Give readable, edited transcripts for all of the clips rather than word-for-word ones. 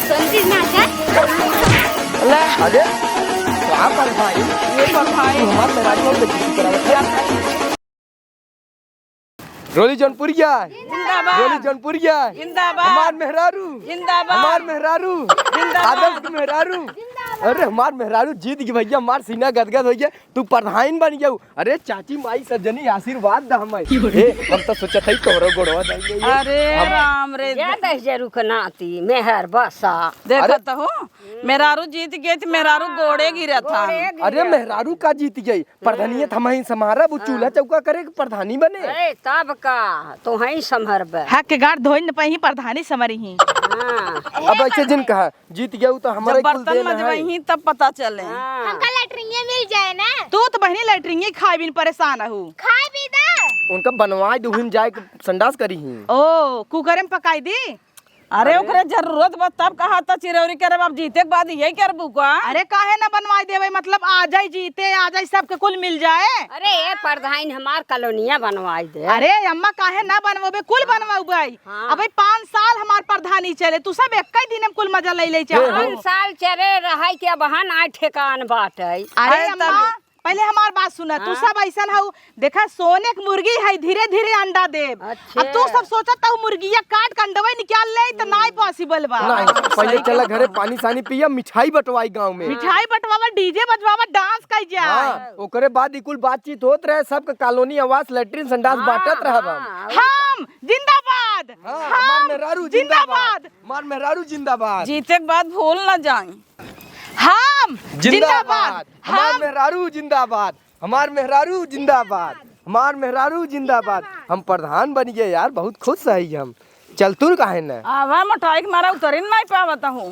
संजीव नाचा ले अरे क्या पर भाई ये पर भाई हमार मेहरारू हम बेइज्जती करावत रोली जौनपुरिया जिंदाबाद रोली जौनपुरिया जिंदाबाद हमार मेहरारू जिंदाबाद हमार मेहरारू आदर्श की मेहरारू अरे हमार मेहरारू जीत गई भैया हमार सीना गदगद हो गया तू प्रधान बन गया अरे चाची माई सज्जनी आशीर्वाद द हमें हम तो सोचत हई तोरो गोड़वा जाएंगे अरे राम रे ज्यादा जरूर नाती मेहर बसा देखा तो हूँ मेहरारू जीत गए थे मेहरारू गोड़े गिरा था अरे मेहरारू का जीत गई प्रधानियत हम ही समारा वो चूल्हा चौका करे प्रधानी बने अरे तब का तो हई संभरबे हक के गाड़ धोई न पही प्रधानी समरी ही अब ऐसे जिन कहा जीत गया तो हमारे जब बर्तन मजबही तब पता चले हमका लैट्रिन मिल जाए ना तू तो बहनी लैट्रिन खाई बिन परेशान हूँ खाए भी दा उनका बनवाए दुहिन जाए के संडास करी ही ओ कुकर में पकाई दी अरे ओकरे जरूरत बा तब कहा था चिरौरी करे अब जीते के बाद यही करबू का अरे काहे ना बनवाई देवे मतलब आ जाए जीते आ जाए सबके कुल मिल जाए अरे ये प्रधान हमार कॉलोनिया बनवाई दे अरे अम्मा काहे ना बनवाबे कुल बनवाई हाँ। अबे 5 साल हमार प्रधानी चले तू सब एक ही दिन में कुल मजा ले चाहो 5 साल चरे रहे के बहन आ ठेकान बाटे अरे अम्मा पहले हमार बात सुना तू सब ऐसा हूँ देखा सोने की मुर्गी है धीरे धीरे अंडा देव अच्छा। अब तू सब सोचता हूँ मुर्गिया काट के अंडवा निकाल ले तो नहीं पॉसिबल बा नहीं पहले चला घरे पानी सानी पिया मिठाई बटवाई गांव में मिठाई बटवावा डीजे बजवावा डांस कर जाए हाँ, ओकरे बाद कुल बातचीत होत रहे सबके कॉलोनी आवास लैट्रिन संडास बांटत रहब हम जिंदाबाद हमार मेहरारू जिंदाबाद हमार मेहरारू जिंदाबाद जीते के बाद भूल ना जाए हम जिंदाबाद हमार मेहरारू जिंदाबाद हमार मेहरारू जिंदाबाद हमार मेहरारू जिंदाबाद हम प्रधान बन गए यार बहुत खुश है हम चल तू काहे ना आवा मठाई के मारा उतरी नहीं पावता हूँ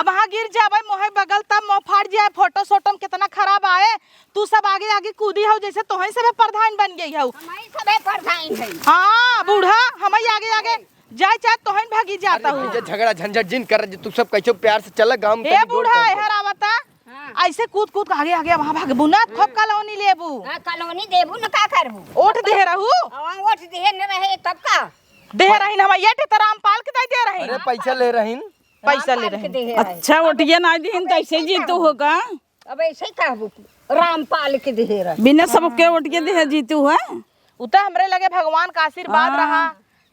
अब हाँ गिर जाए मोहे बगल तब मोह फाड़ जाए फोटो सोटो कितना खराब आए तू सब आगे आगे कूदी हो जैसे तो ही सब प्रधान बन गई हो सबे प्रधान है हाँ बूढ़ा हम आगे आगे जाए चाहे तो ही भागी जाता हूँ झगड़ा झंझट जिन कर तू सब कैसे प्यार से चल गांव में ए बूढ़ा हर आवता ऐसे कूद कूद आगे आगे वहाँ भागबू ना खूब कॉलोनी लेबू कॉलोनी देबू न का करबू ओठ दे रहू ओठ दे न रहे तब का दे रही हम ये टे रामपाल के दे रही अरे पैसा ले रहीन पैसा ले रही अच्छा ओटिया ना दीन तो ऐसे जीतू होगा अब ऐसे कहबू रामपाल के दे रहे बिना सबके ओटिया दे जीतू है उता हमरे लगे भगवान का आशीर्वाद रहा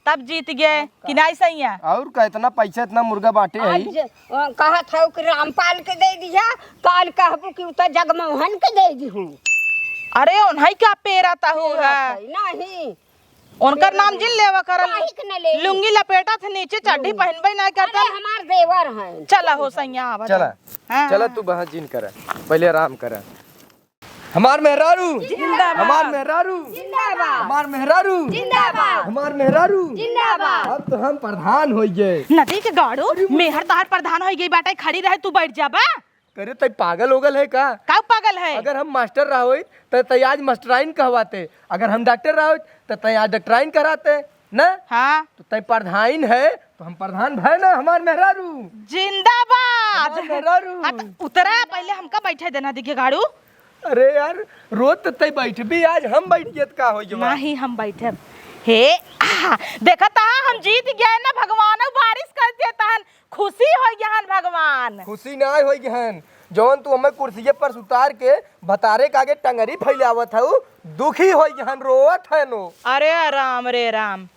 तब जीत गए कि नहीं सही है और का इतना पैसा इतना मुर्गा बांटे है कहा था कि रामपाल के दे दिया काल कहबू कि उता जगमोहन के दे दीहू अरे उन्हीं का पेराता हुआ नहीं उनका नाम जिन लेवा करल काहे के न ले लुंगी लपेटा थे नीचे चड्ढी पहनबे नहीं करता अरे हमार देवर हैं चला हो सैया आवा चला हाँ। चला तू वहाँ जिन कर पहले आराम कर हमार मेहरारू हमार मेहरारू जिंदाबाद हमार मेहरारू जिंदाबाद हमार मेहरारू जिंदाबाद अब तो हम प्रधान हो गए नदी के गाड़ो मेहर तार प्रधान हो गई बाटा खड़ी रहे तू बैठ जा बा करे तय पागल हो गल है का पागल है अगर हम मास्टर रहो तो तय आज मास्टराइन कहवाते अगर हम डॉक्टर रहो तो तय आज डॉक्टराइन कराते न हाँ तो तय प्रधान है तो हम प्रधान भाई ना हमार मेहरारू जिंदाबाद हमार मेहरारू हाँ तो उतरा पहले हमका बैठे देना दिखे गाड़ू अरे यार रोज तो तय बैठ भी आज हम बैठ गए का हो जवा नहीं हम बैठे हे देखा ता हम जीत गए ना भगवान बारिश कर देता हन खुशी हो गया भगवान खुशी ना हो गहन जौन तू हमें कुर्सी पर उतार के बतारे के आगे टंगरी फैलावत हूँ दुखी हो गहन रोवत है नो अरे राम रे राम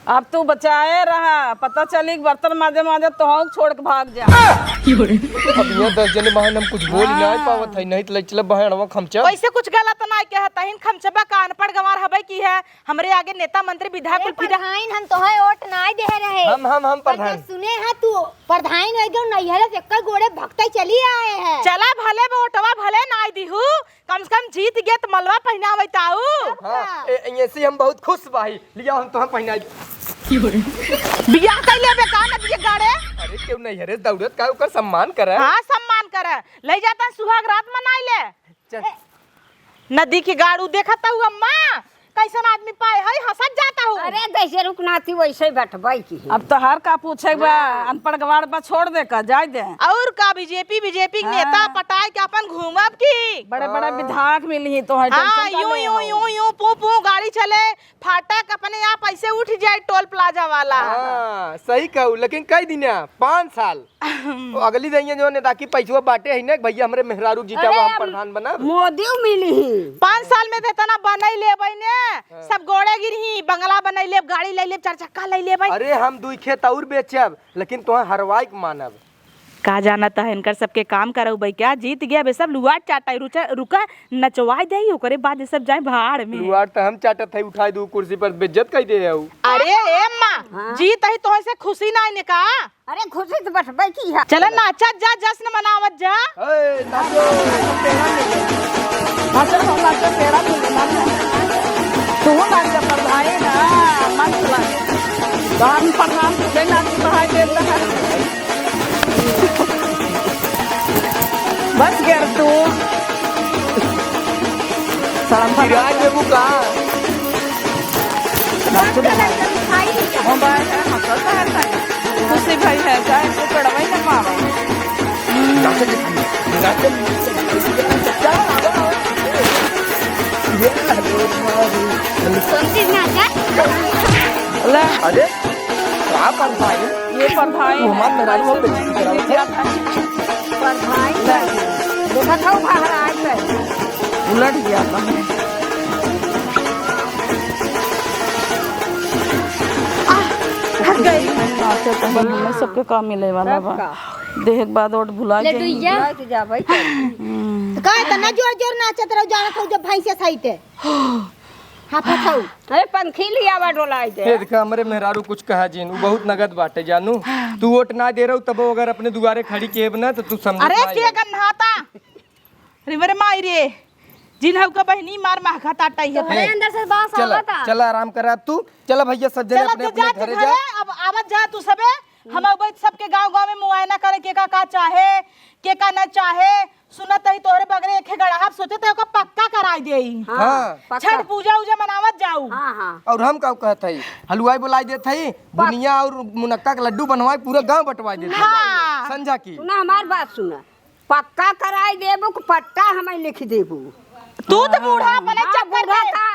अब तू बचाए रहा पता चली बर्तन माजे माजे तो हम छोड़ के भाग जा अब ये 10 जने बहन हम कुछ बोल नहीं पावत है नहीं तो चल बहन खमचा वैसे कुछ गलत नहीं कहता हिन खमचबा कान पर गवार हबे की है हमरे आगे नेता मंत्री विधायक कुल फिदा प्रधान हम तो है वोट नहीं दे रहे हम प्रधान सुने है तू प्रधान है जो नहीं है एक्कर गोड़े भक्ता चली आए हैं चला भले वोटवा भले नाई दिहू कम से कम जीत गए तो मलवा पहनावे ताऊ हां ऐसे हम बहुत खुश बाही लिया हम तो हम पहना बियाह कैले बे का न दिए गाड़े अरे क्यों नहीं हरे दौड़त का ओकर सम्मान करे हां सम्मान करे ले जाता सुहाग रात मनाई ले चल नदी के गाड़ू देखता हुआ अम्मा कैसन आदमी पाए है हंसत जाता हूँ। अरे जैसे रुकनाती वैसे बैठबै की अब तो हर का पूछे बा अनपढ़ गवार बा छोड़ दे का जाय दे। और का बीजेपी के नेता पटाए के अपन घूमब की बड़े बड़े विधायक मिली तो है हाँ यूं पू पू गाड़ी चले फाटक अपने आप ऐसे उठ जाए टोल प्लाजा वाला। हाँ सही कहू, लेकिन कई दिन 5 साल तो अगली दैया जो नेता की पैसवा बांटे है ना भैया हमरे मेहरारू जीतावा हम प्रधान बना मोदी मिली 5 साल में देतना बनई ले ने सब गोड़े गिरही बंगला बनई ले गाड़ी ले ले 4 चक्का ले ले भाई। अरे हम 2 खेत और बेचब लेकिन तुम्हें हरवाई के मानब। का जाना था इनकर सबके काम करो भाई क्या जीत गया बे सब लुआट चाटाई रुका नचवाई दे ओकरे बाद ये सब जाए भाड़ में। लुआर तो हम चाटत है उठाई दू कुर्सी पर बेइज्जत कई दे है। अरे ए मां जीत है तो ऐसे खुशी ना ने का। अरे खुशी से बैठबै की है। चल नाचा जा जश्न मनावत जा। ए नाचो नाचो तेरा तू नाच प्रधान ना मन लगे दान प्रधान तुझे नाच बढ़ाई देता है। बस गया तू सिराज देबू का मोबाइल है हंसता है खुशी भाई है जाए तो पड़वाई ना पावे। अरे क्या कर भाई ये प्रधान हमार मेहरारू हम बेइज्जती भाई देखा था बाहर आज में उलट गया था। हट गई नाचे तो में सबके काम मिले वाला बा देख बाद और भुला ले दुइया तो जा भाई का इतना जोर जोर नाचत रहो जानत हो जब भैंसे सहिते हां फसाऊ। अरे पंखी लिया बा डोलाई दे। ये देखा हमरे मेहरारू कुछ कहा जीन वो बहुत नगद बाटे जानू तू वोट ना दे रहा तब अगर अपने दुआरे खड़ी केब ना तो तू समझ। अरे के गन्हाता रिवर माई रे जिन हउ का बहनी मार महका टाटाई है। अरे अंदर से बास चला आवता। चला आराम करा तू चला भैया सज्जन चल अपने अपने घरे जा। अब आवत जा तू सबे हम अब सबके गांव में मुआयना करे के का चाहे के का न चाहे सुनत है तोरे बगरे एक गड़ाहब सोचे तो ओका पक्का कराई देई। हाँ छठ पूजा उजा मनावत जाऊ। हां हां और हम का कहत हई हलवाई बुलाई देत हई बुनिया और मुनक्का के लड्डू बनवाई पूरा गांव बंटवाई देत हाँ। संजा की सुना हमार बात सुना पक्का कराई देबू कि पट्टा हमें लिख देबू। तू तो बूढ़ा बने चक्कर में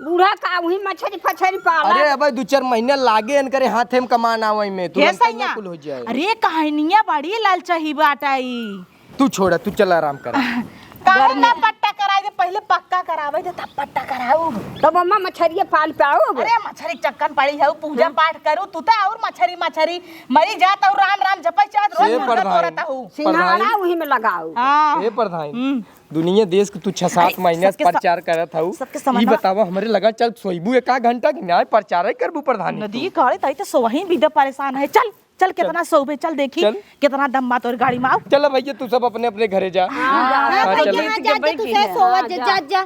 बूढ़ा का वही मछली फछरी पाला। अरे अब 2-4 महीने लागे इन करे हाथे में कमान आवई में तू सैया कुल हो जाए। अरे कहानियां बड़ी लालचाही बाटाई तू छोड़ा तू चला आराम कर। काहे ना पट्टा कराई दे पहले पक्का करावे दे तब पट्टा कराऊ। तब अम्मा मछरिया पाल पाओ। अरे मछरी चक्कन पड़ी है पूजा पाठ करू तू तो और मछरी मरी जात और राम राम जपै चाहत रोज मुर्गा तोरता हूं सिंघाड़ा वही में लगाओ। हां ए प्रधान दुनिया देश के तू 6-7 महीने से प्रचार करत हूं ई बतावा हमरे लगा चल सोईबू 1 घंटा की न्याय प्रचार करबू प्रधान नदी काले तई तो सोही भी परेशान है। चल चल कितना सोबे चल देखी कितना दम बात और गाड़ी में आओ। चल भैया तू सब अपने अपने घरे जा। भैया जा तू से सोवत जा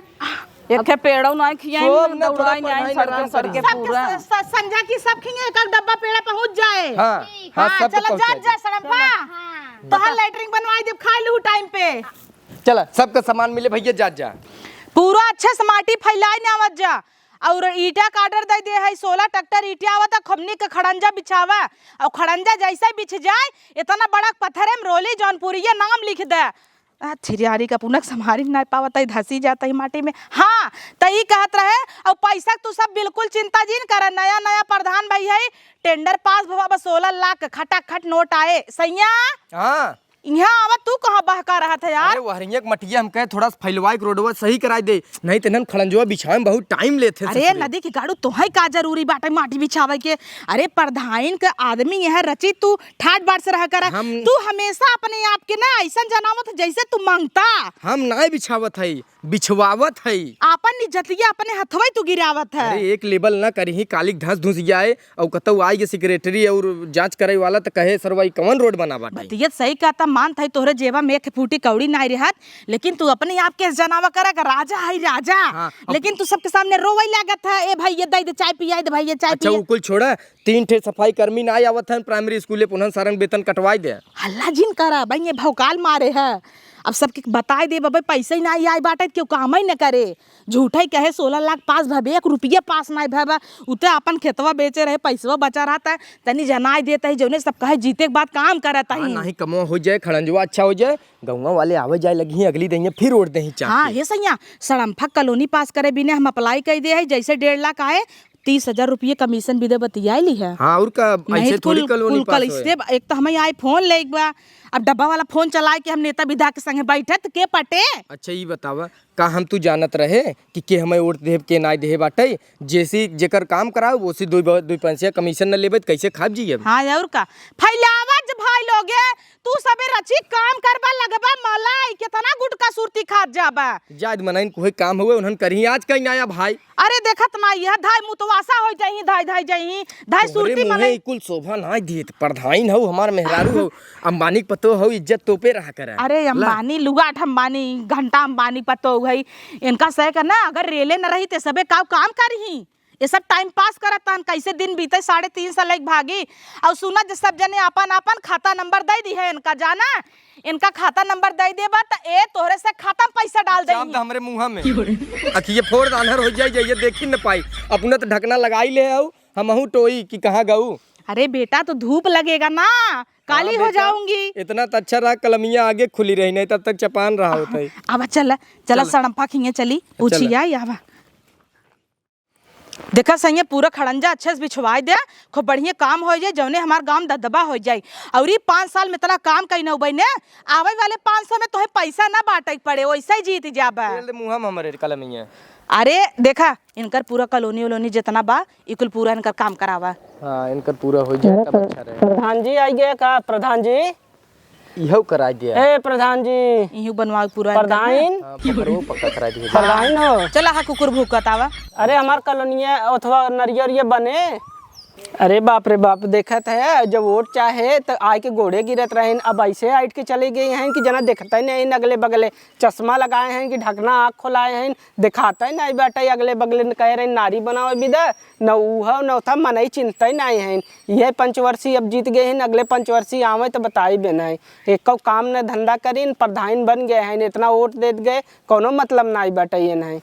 एक पेड़ो ना खियाई सोम ना थोड़ा दौड़ाई नहीं पढ़ाई सड़के आराम सड़के करी। पूरा संजा की सब खिंगे एक डब्बा पेड़ा पहुंच जाए। हां हां हां सब चल जा सड़म्पा तो हर लेटरिंग बनवाई दे खा लू टाइम पे। चला सबका सामान मिले भैया जा पूरा अच्छे से माटी फैलाई ना आवत जा और ईटा का ऑर्डर दे दे है 16 ट्रैक्टर ईटा आवता खमनी का खड़ंजा बिछावा और खड़ंजा जैसे बिछ जाए इतना बड़ा पत्थर में रोली जौनपुरिया नाम लिख दे छिरियारी का पुनक संभारी ना पावत धसी जाता ही माटी में। हाँ तही कहत रहे और पैसा तू सब बिल्कुल चिंता जिन कर नया नया प्रधान भाई है टेंडर पास भवा बस 16 लाख खटाखट नोट आए सैया। हां यहाँ आवत तू कहाँ बहका रहा था यार। अरे वहरिया के मटिया हम कहे थोड़ा फैलवाई रोडवा सही कराई दे नहीं तो नन खड़ंजवा बिछावे में बहुत टाइम लेथे। अरे नदी की गाड़ू तोहई का जरूरी बाटे माटी बिछावे के। अरे प्रधान के आदमी यह रची तू ठाट बाट से रह कर तू हमेशा अपने आप के ना ऐसा जनावत जैसे तू मांगता। हम ना बिछावत हई बिछवावत हई आपन इज्जतिया अपने हथवई तू गिरावत है। अरे एक लेवल ना करही काली घास धुस जाए और कतौ आई के सेक्रेटरी और जांच करे वाला तो कहे सरवाई कौन रोड बना बाटे। बतियत सही कहता मानत है तोहरे जेबा में एक फूटी कौड़ी ना रहत लेकिन तू अपने आप के जनावा करा का राजा है राजा। हाँ, लेकिन तू सबके सामने रोवई लागत है। ए भाई ये दे चाय पिया दे भाई ये चाय अच्छा पिया। उकुल छोड़ा 3 ठे सफाई कर्मी ना आवत है प्राइमरी स्कूल पुनः सारंग वेतन कटवाई दे। हल्ला जिन करा भाई ये भौकाल मारे है अब सबके बताए दे बाबा पैसा ही नहीं आई बाटे क्यों काम ही न करे। झूठा ही कहे 16 लाख पास भबे 1 रुपया पास नहीं भबा उते अपन खेतवा बेचे रहे पैसवा बचा रहता है तनी जनाई देता है जौने सब कहे जीते के बाद काम करता हाँ, ही। नहीं कमो हो जाए खड़ंजवा अच्छा हो जाए गाँव वाले आवे जाए लगी हैं अगली दिन फिर ओढ़ दे चाह हाँ ये सैया सड़म्फा कॉलोनी पास करे बिना हम अप्लाई कर दे है जैसे 1.5 लाख आए 30,000 रुपये कमीशन भी दे बतिया ली है। हाँ और का ऐसे थोड़ी कॉलोनी पास होए। एक तो हमें आई फोन ले बा अब डब्बा वाला फोन चलाए के हम नेता विधायक के संगे बैठत के पटे। अच्छा ये बतावा का हम तू जानत रहे कि हमें वोट देव के ना देहे बाटे जैसी जेकर काम कराओ वैसी 2 पैसा कमीशन न लेबे कैसे खाब जी। हाँ और का फैलावत भाई लोगे तू सबे रची काम करबा लगबा मलाई कितना गुटका सुरती खात जाबा जाद मनाइन कोई काम हुए उन्हन करही आज कहीं नया भाई। अरे देखत ना यह धाय मुतवासा हो जाही धाय जाही धाय सुरती मने कुल शोभा ना देत प्रधान हो हमार मेहरारू हो अंबानी के पतो हो इज्जत तोपे रहा करे। अरे अंबानी लुगाट अंबानी घंटा अंबानी पतो गई इनका सह का ना अगर रेले न रही ते सबे काम करही ये सब टाइम पास करत कैसे दिन बीते 3.5 साल एक भागी और सुना सब जने अपन अपन खाता नंबर दे दी है इनका जाना इनका खाता नंबर दे देबा त ए तोहरे से खाता पैसा डाल दे हमरे मुंह में अखिए फोड़ दानहर हो जाए जाइए देखी न पाई अपने तो ढकना लगाई ले आओ हमहू टोई कि कहाँ गऊ। अरे बेटा तो धूप लगेगा ना काली हो जाऊंगी। इतना तो अच्छा रहा कलमिया आगे खुली रही नहीं तब तक चपान रहा होता है। अब चल सड़म्फा खिंगे चली पूछिया या देखा सही पूरा खड़ंजा अच्छे से बिछवाई दे खूब बढ़िया काम हो जाए जौने हमार गांव ददबा हो जाए और ये 5 साल में इतना काम कहीं न ने आवे वाले 500 में तोहे पैसा ना बांटे पड़े वैसा ही जीत जाबा मुँह में हमारे कलमिया। अरे देखा इनकर पूरा कॉलोनी वलोनी जितना बा इकुल पूरा इनकर काम करावा। हाँ इनकर पूरा हो जाए तब अच्छा रहे। प्रधान जी आई गए का प्रधान जी इहो करा दिया ए प्रधान जी इहू बनवा पूरा प्रधान पक्का करा दिया प्रधान हो चला हा कुकुर भूकत आवा। अरे हमार कॉलोनिया अथवा नरियर बने अरे बाप रे बाप देखत है जब वोट चाहे तो आए के गोड़े गिरत रहे अब ऐसे आइट के चले गए हैं कि जना देखता ही नहीं अगले बगले चश्मा लगाए हैं कि ढकना आँख खोलाए हैं दिखाता ही नहीं बैठा अगले बगले कह रहे नारी बनाओ विदा न ऊह न था मन ही चिंता ही नहीं है। यह पंचवर्षीय अब जीत गए हैं अगले पंचवर्षीय आवे तो बताई भी नहीं एक काम न धंधा करी प्रधान बन गए हैं इतना वोट दे गए कोनो मतलब नहीं बैठा ये नहीं।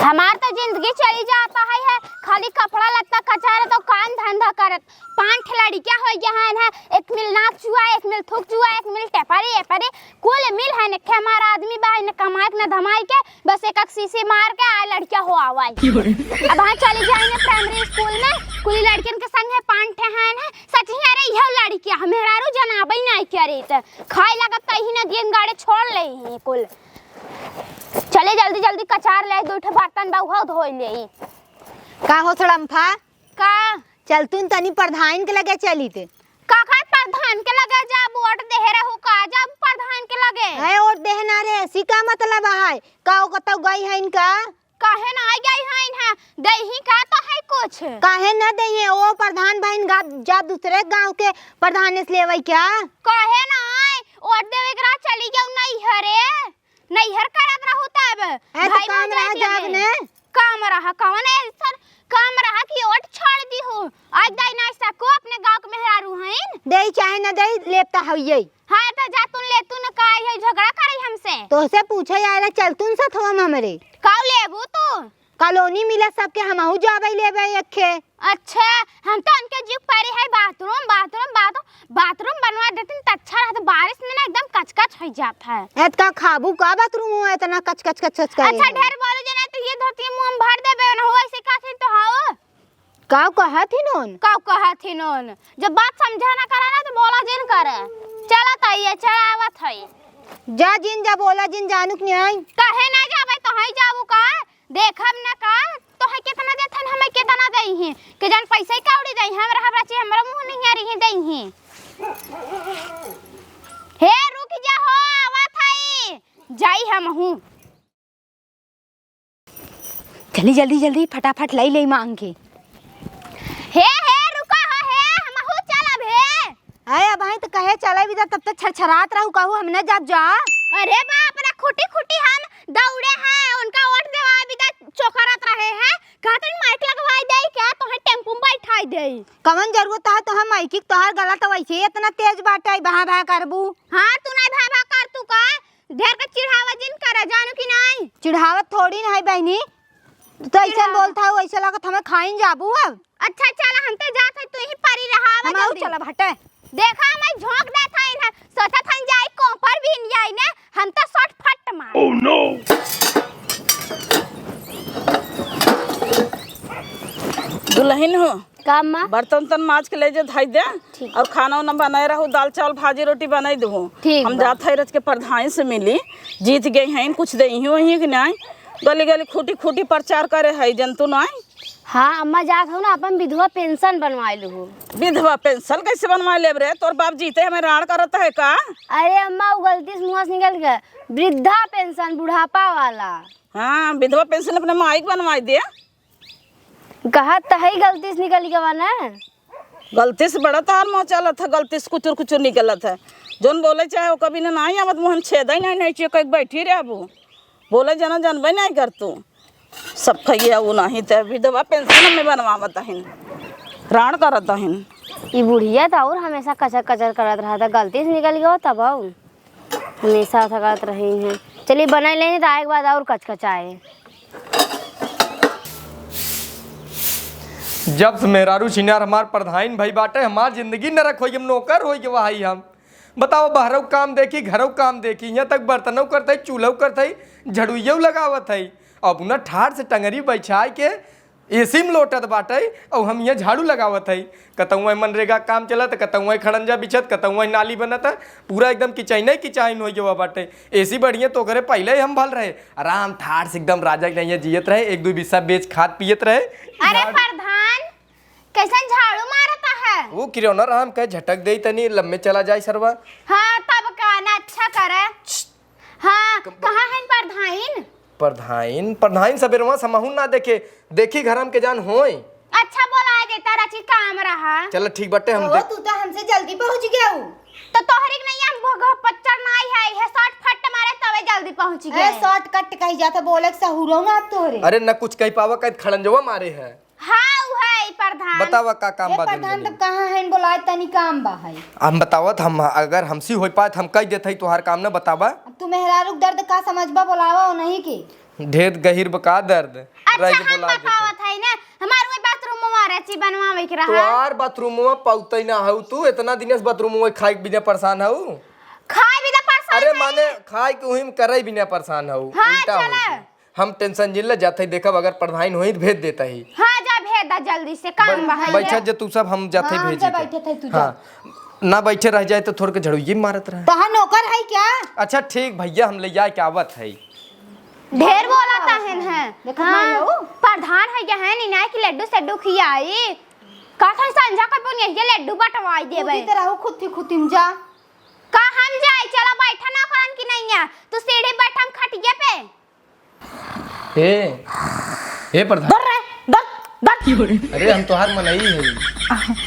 हमार तो जिंदगी चली जाता है खाली कपड़ा लत्ता कचारे तो काम धंधा करत 5 लड़कियां हो गया है एक मिल नाक चुआ एक मिल थूक चुआ एक मिल टेपरी एपरी कुल मिल है ने हमारा आदमी बाहर ने कमाई न धमाई के बस एक सीसी मार के आ लड़कियां हो आवाई अब हां चली जाएंगे प्राइमरी स्कूल में कुल लड़कियन के संग है 5 हैं सच ही अरे यह लड़कियां हमेरारू जनाबई नहीं करे त खाए लगत ही न दिन गाड़ी छोड़ ले ही कुल चले जल्दी जल्दी कचार ले 2 बर्तन बहु धोई ले का हो सड़म्फा का चल तू तनी प्रधान के लगे चली थे काका प्रधान के लगे जा वोट दे रहू का जब प्रधान के लगे है वोट देना रे ऐसी का मतलब है का कत गई है इनका काहे ना आ गई है दही का तो है कुछ काहे न दइए वो प्रधान बहन जा दूसरे गांव के प्रधान से लेवई क्या काहे ना आए वोट देवे करा चली जाऊ नहीं हरे नहीं हर करत रहू तब भाई काम रहा जाब ने काम रहा कौन है सर काम रहा कि वोट छोड़ दी हो आज दाई नाश्ता को अपने गांव के मेहरारू हैं देई चाहे न देई लेता हइये। हां तो जा तू ले तू न काई है झगड़ा करे हमसे तो से पूछे आए चल तू साथ हम हमरे काऊ लेबू तू कॉलोनी मिला सबके हमहू जाबे लेबे एखे। अच्छा हम तो उनके जीव परी है बाथरूम बनवा देते तो अच्छा रहता बारिश में ना एकदम कचकच हो जाता है एत का खाबू का बाथरूम हो इतना कच कच कच कच करे अच्छा ढेर बोलो जना तो ये धोती मुंह में भर देबे न हो ऐसे काथे तो हाओ काऊ कहत ही नोन जब बात समझाना करा ना तो बोला जिन करे चलत है चलावत है जा जिन जा बोला जिन जानूक नहीं आई कहे ना जाबे तो हई जाबू का देखब ना का तो है कितना देथन हमें कितना दई है के जान पैसा काउड़ी दई हमरा ची हमरा मुंह नहीं आ रही दई है हे रुक जा हो आवत है जाई हम हूं चली जल्दी फटाफट लई ले मांग के हे रुका हो हे हम हूं चलब हे आए अब तो कहे चले भी तब तक छरछरात रहू कहू हम न जब जा अरे बाप रे खुटी हम दौड़े हैं उनका वोट देवा भी चोकरत रहे हैं कहते माइक लगवाई दे क्या तो है टेम्पो में बैठाई दे कवन जरूरत है तो हम माइक तोहर गलत वैसे इतना तेज बाटे बहा करबू हां तू नहीं भाभा ढेर का चिढ़ावा जिन करे जानू कि नहीं। चिढ़ावत थोड़ी ना है बहनी, तो ऐसा बोलता है वैसा लगत हमें खाइन जाबू अब। अच्छा चल हम तो जात है तू ही परी रहावा हम आउ जल्दी। चला हटे। देखा मैं झोंक दे था इन्हें सोचा था जाई कोपर भी नहीं आई ने हम तो शॉट फट मार। Oh no. दुल्हन हो का मां बर्तन तन माज के ले जे धाई दे और खाना वाना बनाए रहो, दाल चावल भाजी रोटी बनाई दो। ठीक हम बा। जात है रच के प्रधान से मिली, जीत गए हैं कुछ दे ही वही कि नहीं, गली गली खूटी खूटी प्रचार करे है जंतु नहीं। हाँ अम्मा जात हो ना अपन विधवा पेंशन बनवा लू। विधवा पेंशन कैसे बनवा ले रे? तोर बाप जीते हमें राण करत है का? अरे अम्मा वो गलती से मुंह से निकल गया, वृद्धा पेंशन बुढ़ापा वाला। हाँ विधवा पेंशन अपने माइक बनवाई दे। कहा तो है गलती से निकल गया ना। गलती से बड़ा तार मुँह चलत है, गलती से कुचुर कुचुर निकलत है। जोन बोले चाहे वो कभी ना नहीं आवत मुँह छेद ही नहीं चाहिए, कहीं बैठी रहे अबू बोले जना जानबे नहीं कर तू सब खइया वो नहीं तो विधवा पेंशन में बनवावत हिन, राण करत हिन। ये बुढ़िया था और हमेशा कचर कचर करत रहा था, गलती से निकल गया तब हमेशा ऐसा करत रही हैं। चलिए बना लेंगे तो एक बाद और कचकचाए। जब से मेहरारू छिनार हमार प्रधान भाई बाटे, हमार जिंदगी नरक होई, हम नौकर होई के वही हम बताओ। बाहरों काम देखी, घरों काम देखी, यहाँ तक बर्तनों करते चूल्हों करते झड़ुइयों लगावत है। अब ना ठाड़ से टंगरी बैठाई के एसी में लोटत बाटे और हम यहाँ झाड़ू लगावत है। कतौआ मनरेगा काम चलत, कतौआ खड़ंजा बिछत, कतौआ नाली बनत, पूरा एकदम किचैन किचैन हो गया बाटे। एसी बढ़िया तो करे पहले ही हम भल रहे, आराम ठाड़ से एकदम राजा के यहाँ जियत रहे, एक दो बिस्सा बेच खाद पियत रहे। अरे प्रधान कैसे झाड़ू मारता है? वो किरौना राम कहे झटक दे तनी लम्बे चला जाए सरवा। हाँ तब कहना अच्छा करे। हाँ कहाँ है प्रधान? प्रधान सबेरवा समहू ना देखे, देखी घरम के जान होई। अच्छा बोला के तारा ची काम रहा। चल ठीक बटे हम तू तो हमसे जल्दी पहुंच गया हूँ। तो तोहरी नहीं हम भोग पच्चर नहीं है, ये शॉर्ट फट मारे तवे जल्दी पहुंच गए। शॉर्टकट कही जाता बोले सहूरो ना आप तोरे। अरे न कुछ कही पावा कह खड़ंजवा मारे है। हाँ वो है प्रधान। बतावा का काम बा प्रधान तब कहाँ है बोलाए तनी काम बा है। हम बतावत, हम अगर हमसी हो पाए हम कह देते तोहार काम न बतावा। तू मेहरारू दर्द का समझबा बोलावा हो नहीं की ढेर गहिर बका दर्द अच्छा हम बतावत है ना, हमार वो बाथरूम में रची बनवावे के रहा। तोहार बाथरूम में पौतै ना हऊ, तू इतना दिनस बाथरूम में खाए के बिना परेशान हऊ। खाए भी तो परेशान। अरे माने खाए के उहिम करे बिना परेशान हऊ। हाँ, उल्टा हऊ। चला। हम टेंशन जिल्ला जाते देखब अगर प्रधान होई तो भेज देता ही। हाँ जा भेज दा जल्दी से काम बा है। बैठा जे तू सब हम जाते हाँ, भेज जा बैठे थे तू जा। हाँ ना बैठे रह जाए तो थोड़ के झड़ुई मारत रहे। तहां नौकर है क्या? अच्छा ठीक भैया हम ले जाए के आवत है। ढेर बोलाता है। देखो हाँ, मायो। प्रधान है क्या है नी ना कि लड्डू सड्डू खियाई का था संजा का पुन ये लड्डू बटवाई देबे। खुदी तरह खुतिम जा। का हम जाए चलो बैठा ना करन की नहीं है तू सीढ़ी बैठ हम खटिया पे। ए प्रधान डर रहे डर। अरे हम तोहार मनई है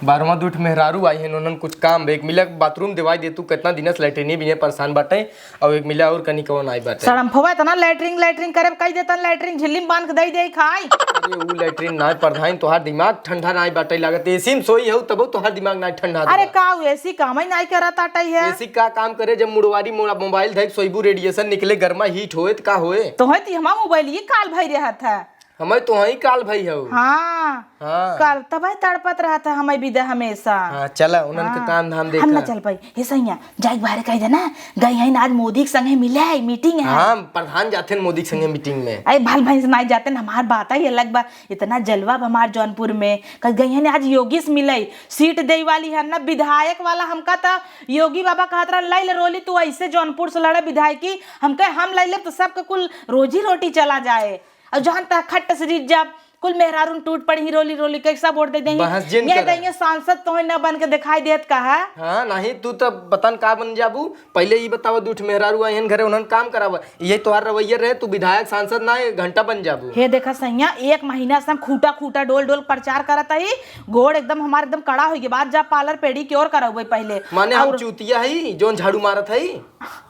12वां दूठ मेहरारू आई है, उन्होंने कुछ काम एक मिला बाथरूम दिवाई दे, तू कितना दिनस लैट्रिन भी परेशान बाटे और एक मिला और कनी कवन आई बाटे। सड़म फवा इतना लैट्रिन करे कह देता लैट्रिन झिल्ली में बांध के दई दे खाई। अरे वो लैट्रिन ना प्रधान तोहार दिमाग ठंडा ना बाटे, लागत एसी में सोई हो तब तोहार दिमाग ना ठंडा। अरे का ऐसी काम ही नहीं करत आटई है। एसी का काम करे जब मुड़वारी मोबाइल धक सोईबू रेडिएशन निकले गर्मा हीट होए तो का होए। तो है ती हमारा मोबाइल ये काल भई रहा था। हमें तो वही काल भाई हो। हाँ हाँ काल तब तड़पत रहा था हमें विदा हमेशा। हाँ चला उनन के काम धाम देखा। हम ना चल पाई हे सैया जाई बाहर कह देना गई है आज मोदी के संगे मिले है मीटिंग है। हाँ प्रधान जाते मोदी के संगे मीटिंग में। अरे भाल भाई से नहीं जाते न हमार बात ही अलग बा, इतना जलवा बा हमार जौनपुर में कल गई है आज योगी से मिले सीट दे वाली है ना विधायक वाला। हमका तो योगी बाबा कहत रहा लाई रोली तू ऐसे जौनपुर से लड़े विधायकी हम कहे हम लाई ले तो सबके कुल रोजी रोटी चला जाए और जहाँ तक खट्ट से जीत जा कुल मेहरारून टूट पड़ी रोली रोली कैसा वोट दे देंगे ये देंगे सांसद तो न बन के दिखाई देत कहा। हाँ नहीं तू तो बतन का बन जाबू पहले ही बतावा दूठ मेहरारू आयन घरे उन्होंने काम करावा ये तोहार रवैया रहे तू विधायक सांसद ना घंटा बन जाबू। हे देखा सैया एक महीना से हम खूटा खूटा डोल डोल प्रचार करत ही गोड़ एकदम हमारे एकदम कड़ा हो गया बाद जा पार्लर पेडी की ओर करावे पहले माने हम चूतिया है जोन झाड़ू मारत है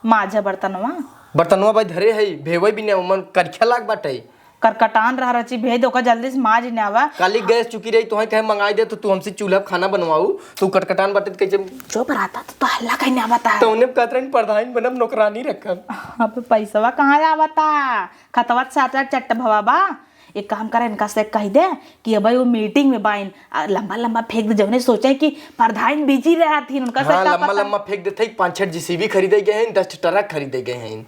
माझा बर्तनवा बर्तनवा भाई धरे है भेवे भी ने मन करखा लाग बाटे करकटान रहा रची भेज दो का जल्दी से माज ने आवा। काली गैस चुकी रही तो कहे मंगाई दे तो तू हमसे चूल्हा पे खाना बनवाऊ तू कटकटान बाटे तो कैसे जो बराता तो हल्ला कहीं ना बता। तो उन्हें कहते रही प्रधान बनब नौकरानी रखब। अब पैसवा कहाँ आवता खतवा सात चट्ट भवा बा। एक काम करे इनका से कह दे कि अब वो मीटिंग में बाइन लंबा लंबा फेंक दे जौने सोचे कि प्रधान बिजी रहा थी उनका से हाँ, लम्बा लम्बा फेंक देते 5-6 जीसीबी खरीदे गए हैं 10 ट्रक खरीदे गए हैं।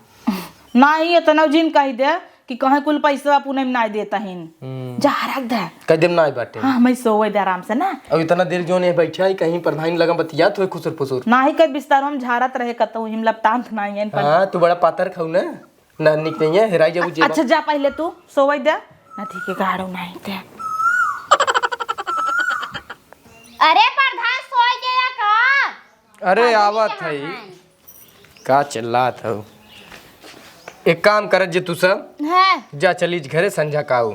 नहीं इतना जिन कह दे कि कहे कुल पैसा पुणे में ना देता हिन जा रख दे कदम ना बाटे। हाँ मैं सोए दे आराम से ना। अब इतना देर जो ने बैठा है कहीं प्रधान लगा बतियात हो खुसुर फुसुर ना ही कई बिस्तर में झारत रहे कतौ हिम लपटान ना है। हां तू बड़ा पातर खाऊ ना निक नहीं है हेराई जाऊ जेबा। अच्छा जा पहले तू सोए दे ना ठीक है गाड़ो नहीं थे। अरे प्रधान सो गया का? अरे आवत है का चिल्ला था। एक काम कर जे तू सब है जा चली घरे संझा काऊ।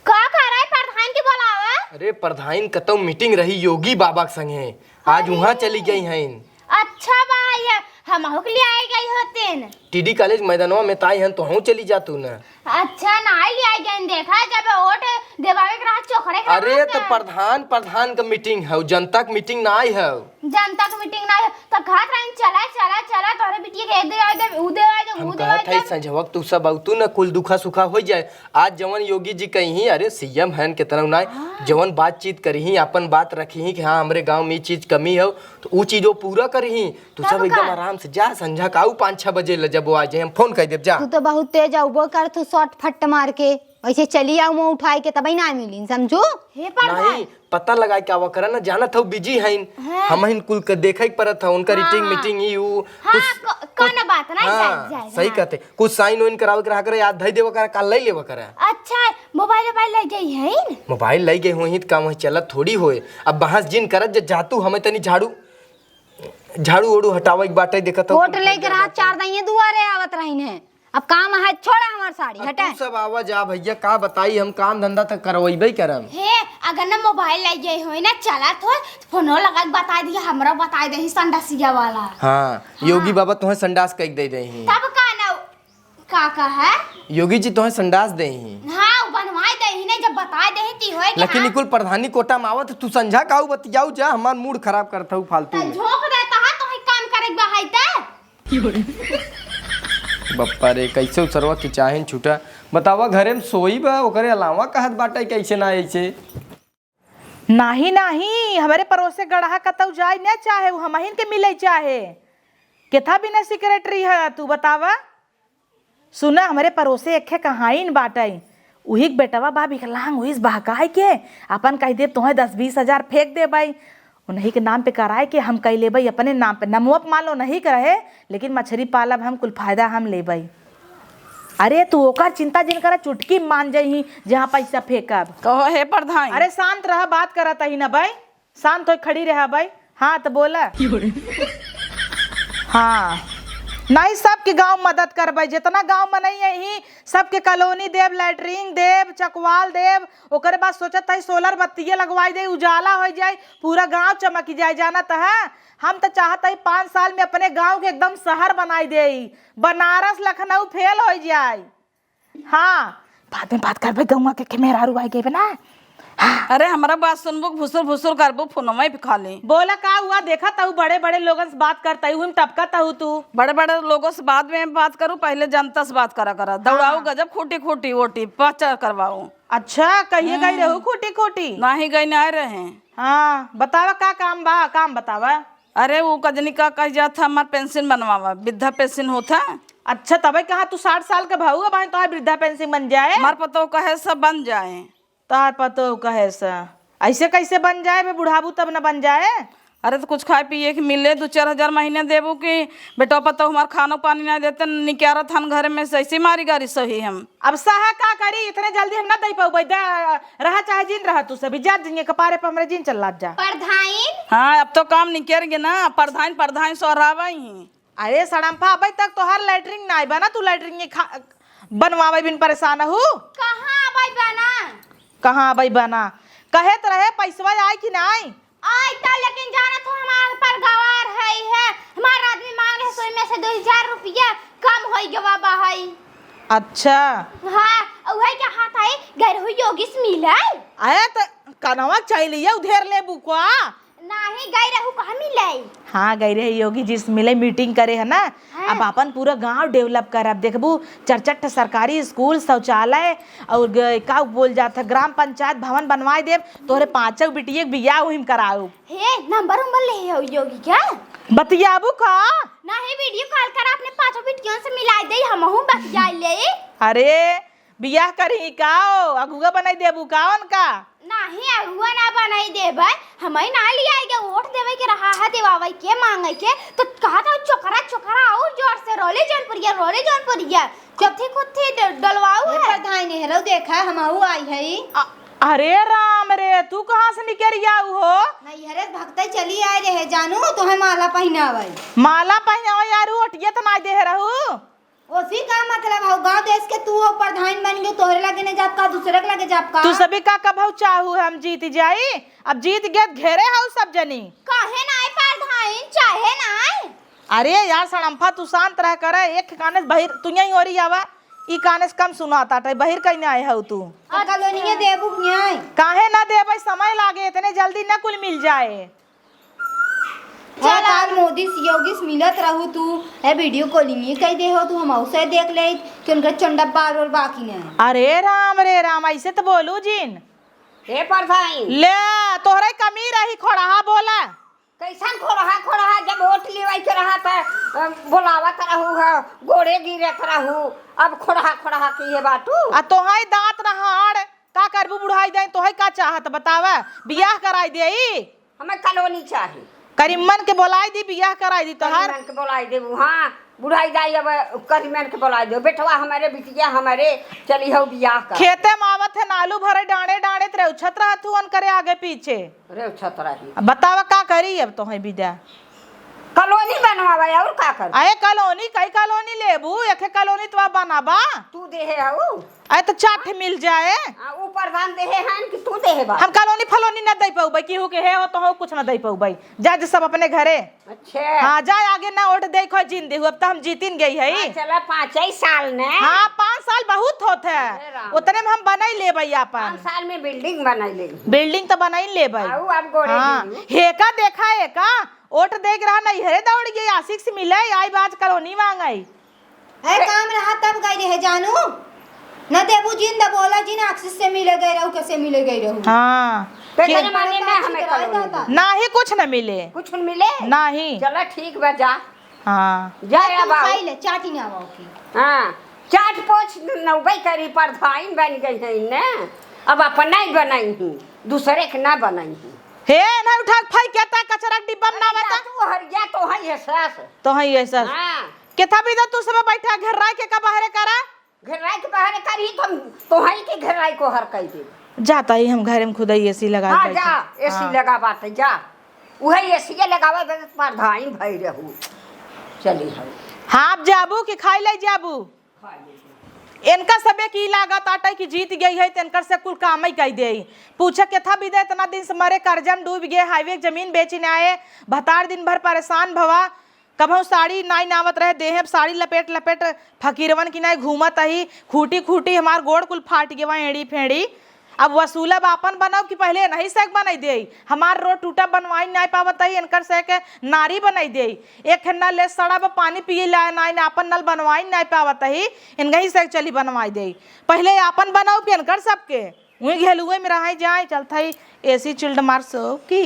का कर रहा है प्रधान की बुलावा? अरे प्रधान कतौ मीटिंग रही योगी बाबा के संगे आज वहाँ चली गई हैं। अच्छा भाई हम के लिए आई गई होते टीडी कॉलेज मैदानवा में ताई हैं तो हूँ चली जा तू ना। अच्छा ना ही आई गई देखा जब वोट देवावे के रात चोखड़े के अरे तो प्रधान का मीटिंग है जनता की मीटिंग ना आई है। जनता की मीटिंग ना तो घाट रही चला तोरे बिटिया के दे आए दे उदे आए दे हम उदे कहत है संझवक तू सब आउ तू ना कुल दुखा सुखा हो जाए। आज जवन योगी जी कही अरे सीएम हैं के तरह ना जवन बातचीत करी अपन बात रखी कि हाँ हमारे गांव में चीज कमी है तो वो चीज वो पूरा करी तू सब एकदम आराम से जा संझा का आऊ 5-6 बजे जब वो आ जाए हम फोन कर देब जा। तू तो बहुत तेज आओ कर तू शॉर्ट फट मार के ऐसे चली आओ मुंह उठाई के तभी ना मिली समझो। हे प्रधान नहीं पता लगा क्या वो करा ना जाना था बिजी है हम इन कुल के देखे पड़त था उनका मीटिंग ही कौन बात ना हाँ, सही कहते कुछ साइन वाइन करावे के रहा करे याद धई देवा करा काल ले लेवा करा। अच्छा मोबाइल ले गई है मोबाइल ले गए होई त काम वही चलत थोड़ी होए। अब बहस जिन करत जातू हमें तनी झाड़ू ओड़ू हटावे के बाटे देखत हो वोट लेके रात 4 दइए दुआरे आवत रहीन है। अब काम है छोड़ा हमार साड़ी हटा तू सब आवा जा भैया का बताई हम काम धंधा तक करवइबे करम। हे अगर ना मोबाइल ले गई हो ना चला तो फोनो लगा के बता दिया हमरा बता दे संडासिया वाला। हाँ योगी बाबा तुम्हें संडास कह दे रही हैं। तब का ना का है योगी जी तुम्हें संडास दे ही। हां बनवाई दे ही ने जब बता दे ती होए कि लेकिन निकुल प्रधानी कोटा में आवत तू संझा काऊ बतियाऊ जा हमार मूड खराब करता हूँ फालतू में। झोंक देता है तो ही काम करे के बहाइते बप्पा रे कैसे उसरवा की चाहेन छूटा बतावा घरे में सोई बा ओकरे अलावा कहत बाटे कैसे ना ऐसे। नहीं हमारे पड़ोसे गढ़ा कतौ जाए ना चाहे वो हमहिन के मिले चाहे केथा बिना सेक्रेटरी है तू बतावा। सुना हमारे पड़ोसे एक कहाइन बाटे उही बेटवा बा विकलांग हुई बहकाए के अपन कह दे तुम्हें 10-20 हजार फेंक दे भाई उन्हीं के नाम पे कराए के हम कह लेबै अपने नाम पे नमवा मान लो नहीं करे लेकिन मछली पालब हम कुल फायदा हम लेबै। अरे तू ओकर चिंता जिन करा चुटकी मान जाही जहाँ पैसा फेंकब। कहो हे प्रधान। अरे शांत रह बात करत ही ना भाई शांत हो खड़ी रहा भाई। हाँ तो बोला हाँ नहीं सबके गांव मदद करबै जितना गांव में नहीं है सबके कॉलोनी देव लैटरिन देव चकवाल देव ओकरे बाद सोचत है सोलर बत्तियाँ लगवाई दे उजाला हो जाए पूरा गांव चमक जाए जाना तो है। हम तो चाहते है 5 साल में अपने गांव के एकदम शहर बनाई दे बनारस लखनऊ फेल हो जाए। हाँ बाद में बात करबै गौवा के मेहरारू आई गई ना। हाँ। अरे हमारा बात सुनबो भुसुर भुसुर करबो फोनमा पे खा ले। बोला का हुआ देखा ताऊ बड़े बड़े लोगों से बात करता हूँ टपका ताऊ तू बड़े बड़े लोगों से बाद में बात करूँ पहले जनता से बात करा दौड़ाऊ गजब खोटी खोटी वोटी पचा करवाऊ। अच्छा कहिए गई रहू खोटी खोटी ना ही गई ना रहे। हाँ बतावा का काम बा काम बतावा। अरे वो कजनी का कह जाता हमार पेंशन बनवावा वृद्धा पेंशन होता। अच्छा तब कहा तू 60 साल का भाऊ भाई तो वृद्धा पेंशन बन जाए हमार पतो कहे सब बन जाए तार पतो कहे सा ऐसे कैसे बन जाए बे बुढ़ाबू तब न बन जाए। अरे तो कुछ खाए पिए के मिले 2-4 हजार महीने देबू कि बेटा पतो हमार खाना पानी ना देते निकारा थान घर में से ऐसे मारी गारी सही हम अब सहा का करी इतने जल्दी हम ना दे पाऊ रहा चाहे जिन रहा तू सभी जा दिन कपारे पे हमरे जिन चल लात जा। प्रधान हाँ अब तो काम निकेर गे ना प्रधान सोहरावा ही। अरे सड़म्फा अबे तक तो हर लैटरिन ना आई बना तू लैटरिन बनवावे बिन परेशान हूँ कहां भाई बना कहाँ भाई बना कहे तो रहे पैसवा आई कि नहीं आई ता लेकिन जाना तो हमारे पर गवार है हमारा आदमी मांग रहे सोई में से 2000 रुपया कम होई गवा बा है। अच्छा हाँ और वही क्या हाथ आए घर हो योगी से मिले आया तो कनवा चाहिए उधर ले बुकवा नहीं गई रहू कहाँ मिले हाँ गई रहे योगी जी से मिले मीटिंग करे है ना। अब अपन पूरा गांव डेवलप कर अब देखबू 4 सरकारी स्कूल शौचालय और का बोल जाता ग्राम पंचायत भवन बनवाए देव तोहरे 5 बिटिया के बियाह वहीं कराऊ। हे नंबर ले हो योगी क्या बतियाबू का नहीं वीडियो कॉल कर अपने 5 बिटियों से मिला दे हमहू बतिया ले। अरे बियाह करी का अगुआ बनाई देबू का उनका नहीं अगुआ ना बनाई देबै हमें ना लिया के वोट देवे के रहा है देवावे के मांगे के तो कहा था चोकरा चोकरा और जोर से रोले जौनपुरिया चौथी कुत्थी डलवाऊ है प्रधान नेहरू देखा हमहू आई है। अरे राम रे तू कहाँ से निकल आऊ हो नहीं हरे भक्ता चली आए रहे जानू तो है माला पहनावे माला पहनावे यार ओटिया तो ना दे रहू उसी का मतलब है गांव देश के तू हो प्रधान बन गयो तोहरे लगे ने जाब का दूसरे के लगे जाब का तू सभी का कभू चाहू हम जीत जाई अब जीत गए घेरे हाउ सब जनी काहे ना आए प्रधान चाहे ना आए। अरे यार सड़म्फा तू शांत रह कर एक काने बहिर तू यही ओरी आवा ई काने से कम सुनाता टे बहिर कहीं आए हो तू कॉलोनी देबू न्याय काहे ना दे भाई समय लागे इतने जल्दी न कुल मिल जाए। काल मोदी से योगी से मिलत रहू तू है वीडियो कॉलिंग कह दे हो तू हम उसे देख ले कि उनका चंडा पार और बाकी ने। अरे राम ऐसे तो बोलू जिन हे प्रधान ले तोहरे कमी रही खोड़ा बोला कैसन खोड़ा जब वोट लेवाई के रहा था बोलावत रहू है गोड़े गिरत रहू अब खोड़ा की ये बातू आ तोहाई दांत नहाड़ का करबू बुढ़ाई दे तोहाई का चाहत बतावा बियाह कराई दे हमें कॉलोनी चाहिए करीमन के बोलाई दी बियाह कराई दी तोहार करीमन के बोलाई देबू हाँ बुढ़ाई जाई अब करीमन के बोलाई दो बेटवा हमारे बिटिया हमारे चली हो बियाह कर खेते मावत है नालू भरे डांडे डांडे तेरे उछत रहा तू अन करे आगे पीछे रे छतरा ही अब बतावा का करी अब तोहाई विदा कॉलोनी बनवावे और का कर आए कॉलोनी कई कॉलोनी लेबू एक कॉलोनी तो बनाबा तू देहे हो आए तो चाठ मिल जाए ऊ प्रधान देहे हैं कि तू देहे बा हम कॉलोनी फलोनी न दे पाऊ भाई केहू के है हो तो हो कुछ न दे पाऊ भाई जा सब अपने घरे अच्छा हाँ जा आगे ना वोट देखो जीन दे अब तो हम जीतिन गई है चला 5 साल ने हाँ 5 साल बहुत होते है उतने में हम बना ही ले भाई 5 साल में बिल्डिंग बनाई ले बिल्डिंग तो बना ही ले भाई आऊ अब गोड़े हाँ गिरू। हेका देखा हेका वोट देख रहा नहीं हरे दौड़ गई आशिक से मिले आई बात कॉलोनी मांगाई है काम रहा तब गई रहे जानू न देबू जिन द बोला जिन एक्सिस से मिले गए रहू कैसे मिले गए रहू हाँ पेट माने में हमें कॉलोनी ना ही कुछ न मिले कुछ मिले ना ही चला ठीक बा जा हाँ जा अब आओ। खाई ले चाटी ना आओ की हाँ चाट पोछ नौबई करी प्रधान बन गई है ने अब अपन नहीं बनाई हूँ दूसरे के ना बनाई हूँ हे ना उठा फाई केता कचरा के डिब्बा में ना बता तू हरिया तो है एहसास तो है ऐसा हाँ केथा भी तू सब बैठा घर रह के का बाहर करा घेराई के बाहर करी तो है के घेराई को हर कह दे जाता ही हम घर में खुद ही एसी लगा हाँ बैठे। जा एसी लगा बात जा वही एसी लगावा प्रधान भई रहू चली हम हाँ आप जाबू कि खाई ले जाबू इनका सबे की लागत आटा की जीत गई है इनकर से कुल काम ही कह दे पूछे के था विदे इतना दिन से मरे कर्जम डूब गए हाईवे जमीन बेचने आए भतार दिन भर परेशान भवा कभू साड़ी नाई नावत रहे देह साड़ी लपेट लपेट फकीरवन की नाई घूमत ही खूटी खूटी हमार गोड़ कुल फाट गए वहाँ एड़ी फेड़ी अब वसूलब आपन बनाओ कि पहले नहीं सेक बनाई दे हमार रोड टूटा बनवाई नहीं पावत है इनकर से के नारी बनाई दे एक नल ले सड़ा पानी पिए लाए ना अपन नल बनवाई नहीं पावत है इनका ही से चली बनवाई दे पहले आपन बनाओ कि इनकर सबके वही घेलुए में रह जाए चलता ही एसी चिल्ड मार सो की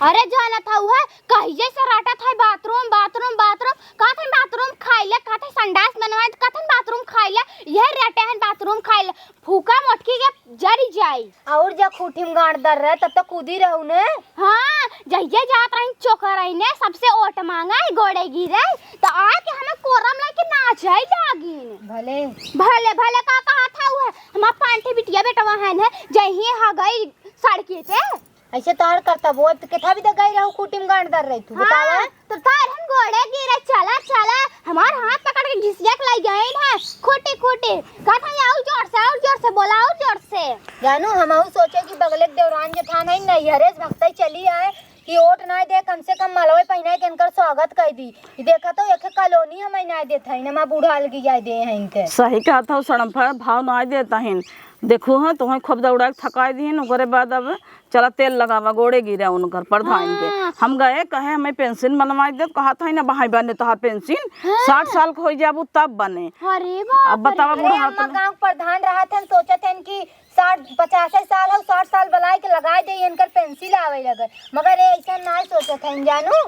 अरे जाना था वह कहिए से राटा था बाथरूम बाथरूम बाथरूम काथन बाथरूम खाइले काथे संडास बनवाए काथन बाथरूम खाइले यह रटे हैं बाथरूम खाइले फूका मोटकी के जरी जाई और जब खूटीम गाड़ दर रहे तब तक कूदी रहू ने हाँ जइए जात रही चोकर रही ने सबसे ओट मांगा गोड़े गिरे तो आ के हमें कोरम लेके नाचाई लागिन भले भले भले का कहा था वह हमार पांठी बिटिया बेटा वहां है जही हा गई सड़के पे ऐसे तार करता वो के था भी तो गई रहू खूटीम गाड़ दर रही तू बतावा हाँ, तो तार हम गोड़े गिरे चला चला हमार हाथ पकड़ के घिसिया के लाई गए हैं खोटे खोटे कहता है और जोर से बोला और जोर से जानू हम सोचे कि बगले के देवरान जो था नहीं हरेश भक्ता चली आए कि ओट ना दे कम से कम मलवे पहनाए के इनकर स्वागत कर दी। देखा तो एक कॉलोनी हम ना देत है ना बूढ़ा अलगी जाए दे हैं इनके। सही कहा था सड़म्फा भाव ना देता हिन देखो हाँ तुम्हें खूब दौड़ा के थका दीन ओकरे बाद अब चला तेल लगावा गोड़े गिरा उनकर प्रधान के। हम गए कहे हमें पेंशन बनवा दे कहा था ना भाई बने तो पेंशन 60 साल के हो जाबू तब बने। अरे बाप अब बतावा अरे हम गांव प्रधान रहा था सोचत हन कि 60-85 साल हो 60 साल बलाई के लगाए दे इनकर पेंसिल आवे लगे मगर ऐसा ना सोचत हन जानू।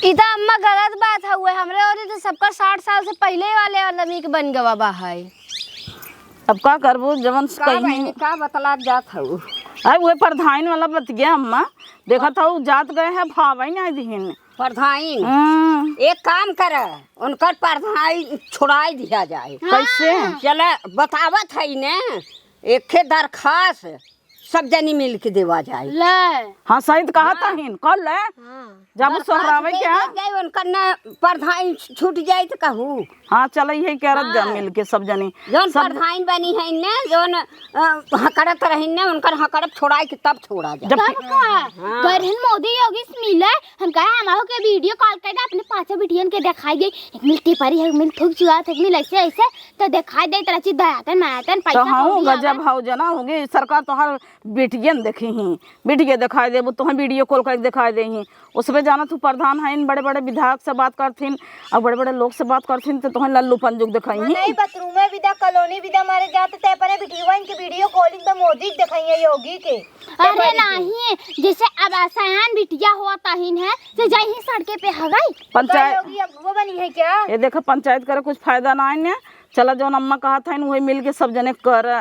इता अम्मा गलत बात हुए हमरे और तो सबका 60 साल से पहले वाले आदमी के बन गवा बा है। अब का करबू जवन कहीं का बतला जात हूँ अरे वो प्रधान वाला बत गया अम्मा देखा था जात गए हैं भाव ही नहीं दीन। प्रधान एक काम कर उनकर प्रधान छुड़ाई दिया जाए। कैसे चल बतावत है ने एक दरखास्त सब जनी मिल के देवा जाए। ले हाँ सही तो कहा था हिन कल ले जब सोहरावे क्या जाए उनकर न प्रधान छूट जाए तो कहूँ। हाँ चल यही कह रहा जा मिल के सब जनी जौन प्रधान बनी है ने जौन हकड़त रही ने उनकर हकड़त छोड़ाए के तब छोड़ा जाए। जब तब का गरहन मोदी योगी से मिले हम कहे हमारो के वीडियो कॉल कर दे अपने पांचों बिटियन के दिखाई दे एक मिल टिपरी है एक मिल थूक जुआ एक मिल ऐसे ऐसे तो दिखाई दे तरह चीज दयातन मायातन पैसा तो हाँ गजब हाउ जना होगी सरकार तो हर बेटियन देखी ही बेटिया दिखाई दे वो तुम्हें वीडियो कॉल करके दिखाई दे ही उसमें जाना तू प्रधान है इन बड़े बड़े विधायक से बात करथिन और बड़े बड़े लोग से बात करथिन तो तुम्हें लल्लू पंजुक दिखाई ही नहीं बाथरूम में विदा कॉलोनी विदा मारे जाते ते परे बिटिया इनके वीडियो कॉलिंग पे मोदी दिखाइए योगी के। अरे नहीं जैसे अब आसान बिटिया हुआ ताहिन है तो जाई ही सड़के पे हगई पंचायत योगी अब वो बनी है क्या? ये देखा पंचायत करे कुछ फायदा ना है चला जो अम्मा कहा था वही मिल के सब जने कर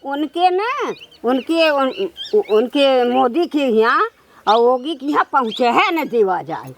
उनके ना उनके मोदी के यहाँ और योगी के यहाँ पहुँचे है न देवा जाए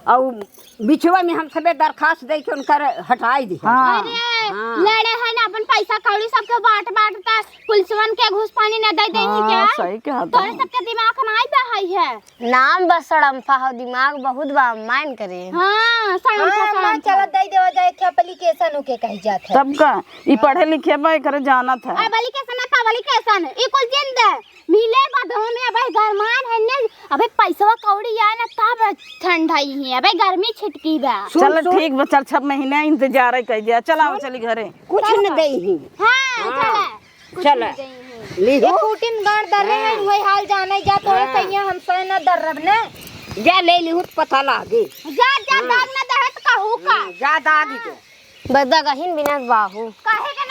और बिचवा में हम सबे दरखास्त दे के उनकर हटाई दी। हाँ लड़े है ना अपन पैसा कौड़ी सबके बांट बांटता पुलिसवन के घूस पानी न दे देही क्या सही कहा तोरे सबके दिमाग में आई बहाई है नाम बस सड़म्फा हो दिमाग बहुत बा मान करे। हां हाँ चलो दे देवा जाए क्या एप्लीकेशन ओके कही जात है। तब का ई पढ़े लिखे भाई करे जाना था अबली के सना पावली कैसन ई कुल जिंद मिले बदहो में भाई गरमान है ने अबे पैसा कौड़ी आ ना तब ठंडाई है अबे गर्मी छिटकी बा। चल ठीक बा 4-6 महीने इंतजार है कह दिया चला चली घरे कुछ न दे ही। हां चल ली ये फूटिन गाड़ दरे हैं वही हाल जाने जा तो तैया हम से न दर्रब ने जा ले ली पता लागे जा जा दाग न दहत कहू का जा दागी के बदा गहिन बिना बाहू काहे के